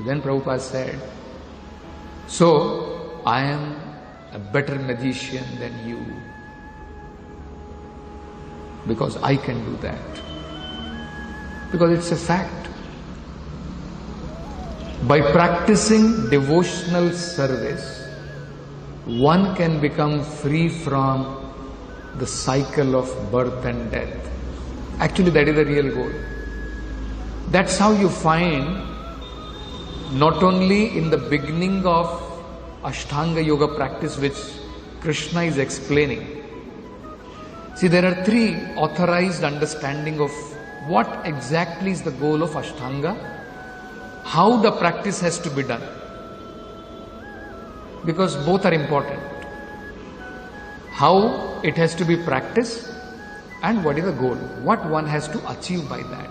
then Prabhupada said, so I am a better magician than you, because I can do that. Because it's a fact. By practicing devotional service, one can become free from the cycle of birth and death. Actually, that is the real goal. That's how you find, not only in the beginning of Ashtanga Yoga practice, which Krishna is explaining. See, there are three authorized understanding of what exactly is the goal of Ashtanga, how the practice has to be done. Because both are important. How it has to be practiced and what is the goal, what one has to achieve by that.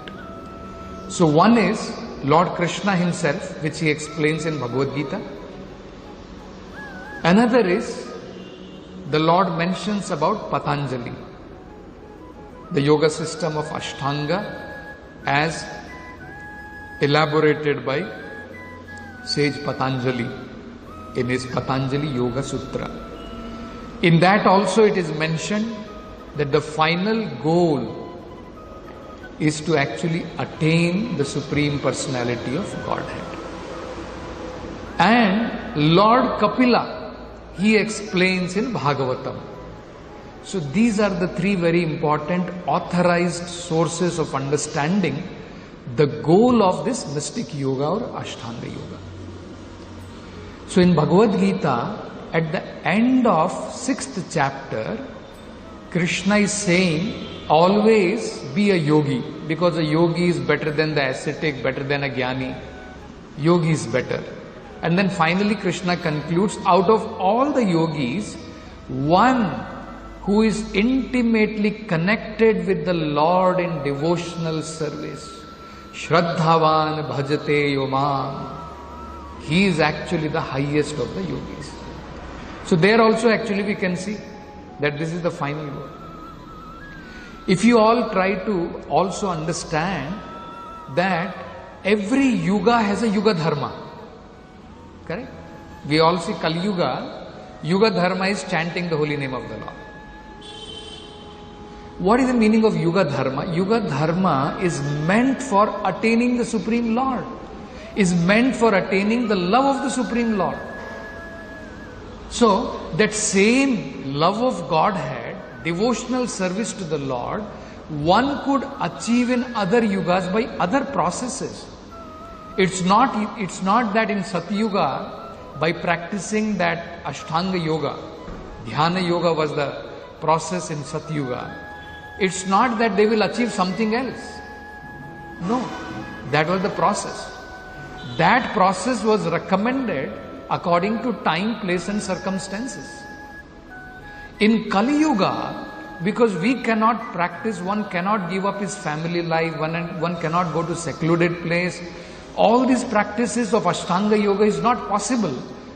So one is Lord Krishna himself, which he explains in Bhagavad Gita. Another is the Lord mentions about Patanjali, the yoga system of Ashtanga as elaborated by sage Patanjali in his Patanjali Yoga Sutra. In that also it is mentioned that the final goal is to actually attain the Supreme Personality of Godhead. And Lord Kapila, he explains in Bhagavatam. So these are the three very important authorized sources of understanding the goal of this mystic yoga or Ashtanga yoga. So in Bhagavad Gita, at the end of 6th chapter, Krishna is saying, always be a yogi, because a yogi is better than the ascetic, better than a jnani. Yogi is better. And then finally Krishna concludes, out of all the yogis, one who is intimately connected with the Lord in devotional service, 𝗥𝗦𝗛𝗔𝗡𝗟 𝗦𝗦𝗞𝗖𝗢𝗛, he is actually the highest of the yogis. So there also actually we can see that this is the final goal. If you all try to also understand that every yuga has a yuga dharma, correct? We all see Kali Yuga, yuga dharma is chanting the holy name of the Lord. What is the meaning of yuga dharma? Yuga dharma is meant for attaining the Supreme Lord, is meant for attaining the love of the Supreme Lord. So that same love of Godhead, devotional service to the Lord, one could achieve in other yugas by other processes. It's not that in Satyuga, by practicing that Ashtanga yoga, Dhyana yoga was the process in Satyuga. It's not that they will achieve something else. No, that was the process. That process was recommended according to time, place and circumstances. In Kali Yuga, because we cannot practice, one cannot give up his family life, one cannot go to secluded place, all these practices of Ashtanga Yoga is not possible.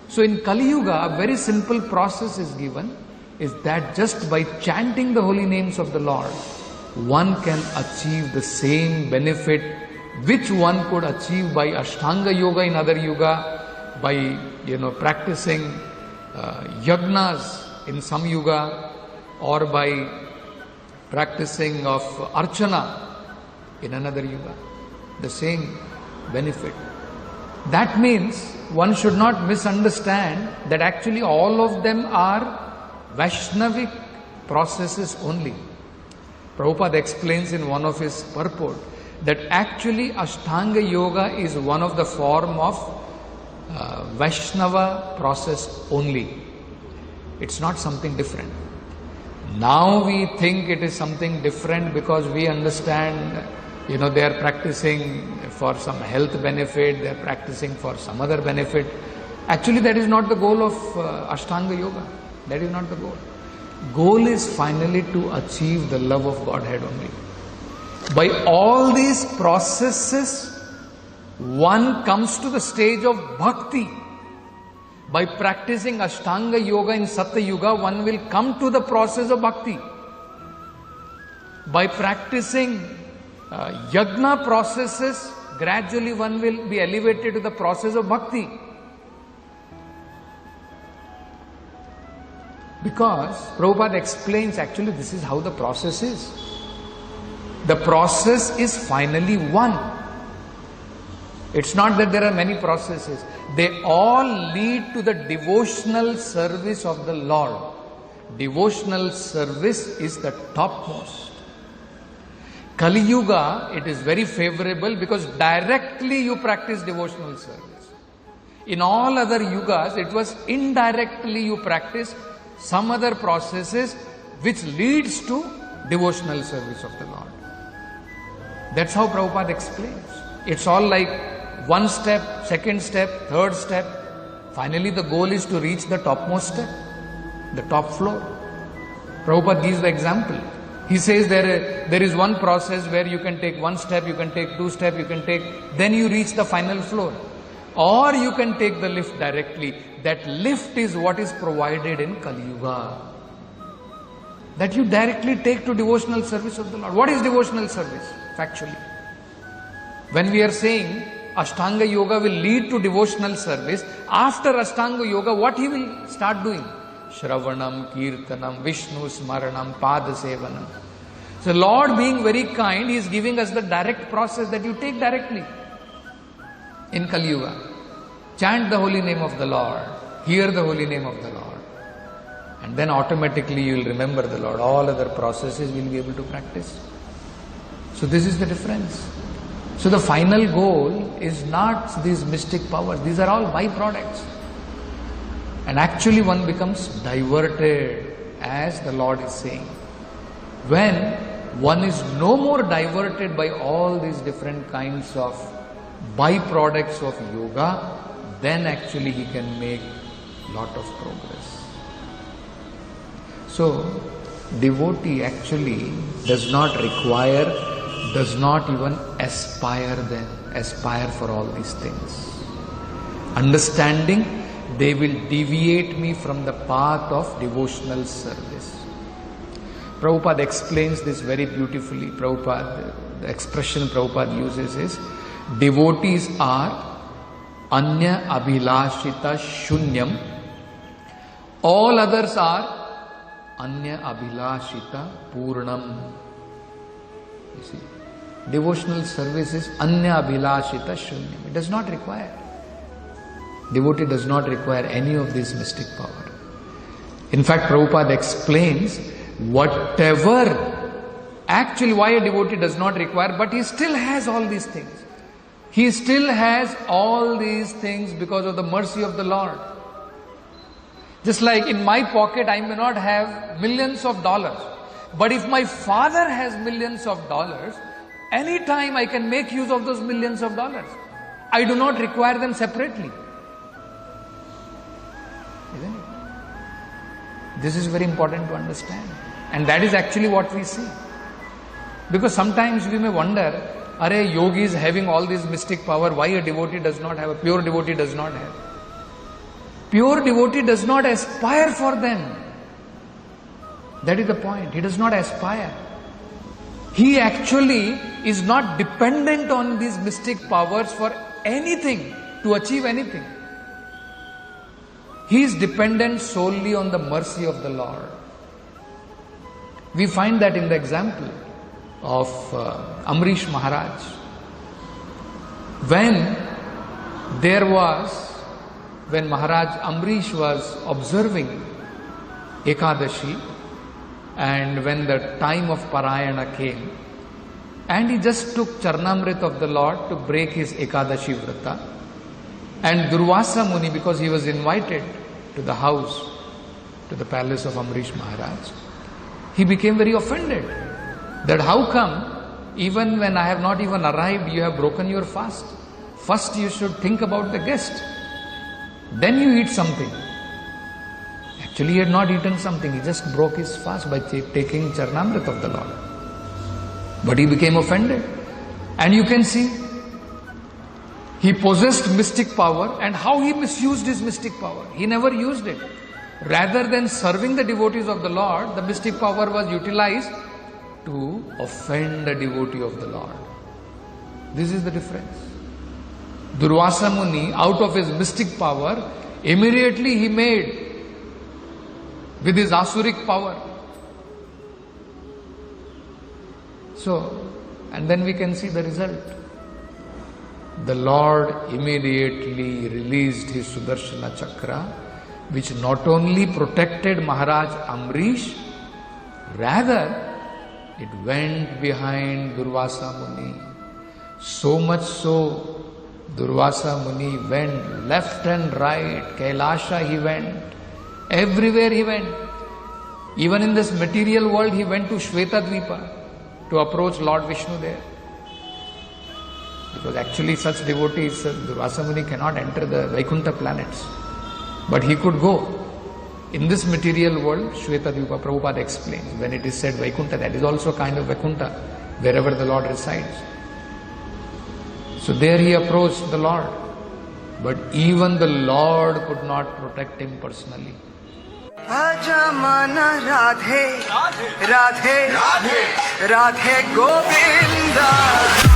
So in Kali Yuga, a very simple process is given, is that just by chanting the holy names of the Lord, one can achieve the same benefit which one could achieve by Ashtanga Yoga in other yoga, by practicing yagnas in some yoga, or by practicing of archana in another yoga. The same benefit. That means one should not misunderstand that actually all of them are Vaishnavic processes only. Prabhupada explains in one of his purport that actually Ashtanga Yoga is one of the form of Vaishnava process only. It's not something different. Now we think it is something different because we understand, they are practicing for some health benefit, they are practicing for some other benefit. Actually, that is not the goal of Ashtanga Yoga. That is not the goal. Goal is finally to achieve the love of Godhead only. By all these processes, one comes to the stage of bhakti. By practicing Ashtanga Yoga in Satya Yuga, one will come to the process of bhakti. By practicing yagna processes, gradually one will be elevated to the process of bhakti. Because Prabhupada explains actually this is how the process is. The process is finally one. It's not that there are many processes. They all lead to the devotional service of the Lord. Devotional service is the topmost. Kali Yuga, it is very favorable because directly you practice devotional service. In all other yugas, it was indirectly you practice some other processes which leads to devotional service of the Lord. That's how Prabhupada explains. It's all like one step, second step, third step. Finally the goal is to reach the topmost step, the top floor. Prabhupada gives the example. He says there is one process where you can take one step, you can take two steps, you can take, then you reach the final floor. Or you can take the lift directly. That lift is what is provided in Kali Yuga. That you directly take to devotional service of the Lord. What is devotional service, factually? When we are saying Ashtanga Yoga will lead to devotional service, after Ashtanga Yoga, what he will start doing? Shravanam, Kirtanam, Vishnu Smaranam, Pada Sevanam. So Lord being very kind, He is giving us the direct process that you take directly. In Kali Yuga, chant the holy name of the Lord, hear the holy name of the Lord, and then automatically you will remember the Lord. All other processes will be able to practice. So this is the difference. So the final goal is not these mystic powers. These are all byproducts. And actually one becomes diverted, as the Lord is saying. When one is no more diverted by all these different kinds of byproducts of yoga, then actually he can make lot of progress. So, devotee actually does not require, does not even aspire for all these things. Understanding, they will deviate me from the path of devotional service. Prabhupada explains this very beautifully. The expression Prabhupada uses is, devotees are anya abhilashita shunyam. All others are anya abhilashita purnam. You see, devotional service is anya abhilashita shunyam. It does not require. Devotee does not require any of this mystic power. In fact, Prabhupada explains whatever, actually why a devotee does not require, but he still has all these things. He still has all these things because of the mercy of the Lord. Just like in my pocket, I may not have millions of dollars. But if my father has millions of dollars, anytime I can make use of those millions of dollars. I do not require them separately. Isn't it? This is very important to understand. And that is actually what we see. Because sometimes we may wonder, are yogi is having all this mystic power, why a devotee does not have, a pure devotee does not have? Pure devotee does not aspire for them. That is the point. He does not aspire. He actually is not dependent on these mystic powers for anything, to achieve anything. He is dependent solely on the mercy of the Lord. We find that in the example of Amrish Maharaj. When Maharaj Amrish was observing Ekadashi, and when the time of Parayana came, and he just took Charnamrit of the Lord to break his Ekadashi Vrata, and Durvasa Muni, because he was invited to the house, to the palace of Amrish Maharaj, he became very offended. That how come, even when I have not even arrived, you have broken your fast? First you should think about the guest. Then you eat something. Actually he had not eaten something, he just broke his fast by taking Charnamrit of the Lord. But he became offended. And you can see, he possessed mystic power, and how he misused his mystic power. He never used it. Rather than serving the devotees of the Lord, the mystic power was utilized to offend the devotee of the Lord. This is the difference. Durvasa Muni, out of his mystic power, immediately he made with his asuric power. So, and then we can see the result. The Lord immediately released his Sudarshana Chakra, which not only protected Maharaj Amrish, rather it went behind Durvasa Muni. So much so, Durvasa Muni went left and right, Kailasha he went, everywhere he went. Even in this material world, he went to 𝗥𝗏𝗏𝗏 to approach Lord Vishnu there. Because actually such devotees, Durvasa Muni cannot enter the Vaikuntha planets. But he could go. In this material world, 𝗥𝗏𝗏𝗏, Prabhupada explains, when it is said Vaikuntha, that is also a kind of Vaikuntha, wherever the Lord resides. So there he approached the Lord. But even the Lord could not protect him personally. Ajamana Radhe, Radhe, Radhe, Radhe Govinda.